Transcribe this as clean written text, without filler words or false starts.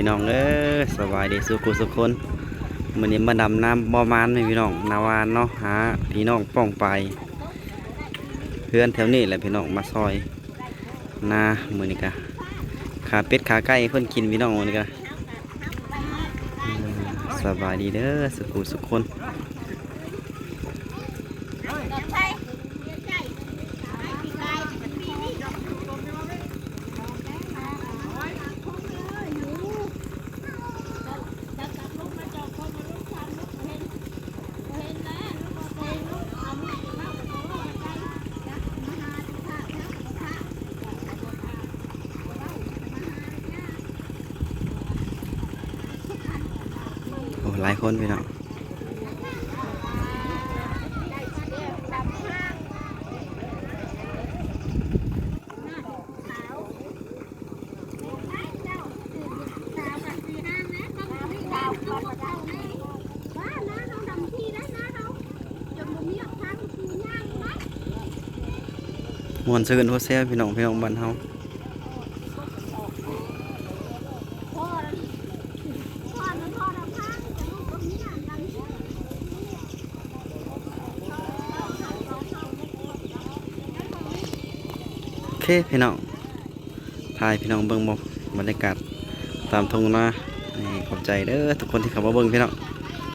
พี่น้องสบายดีสุขุสุขคนมื้อนี้มาดำน้ำบ่อมานไหมพี่น้องนาวานเนาะหาพี่น้องป้องไปเพื่อนแถวนี้แหละพี่น้องมาซอยนามื้อนี้กะขาเป็ดขาไก่เพิ่นกินพี่น้องมื้อนี้กะสบายดีเด้อสุขุสุขคนโอ้หลายคนพี่น้องม่วนซื่นโฮเซลพี่น้องบ้านเฮาโอเคพี่น้องถ่ายพี่น้องเบิ่งบ่บรรยากาศตามทุ่งนานี่ขอบใจเด้อทุกคนที่เข้ามาเบิ่งพี่น้อง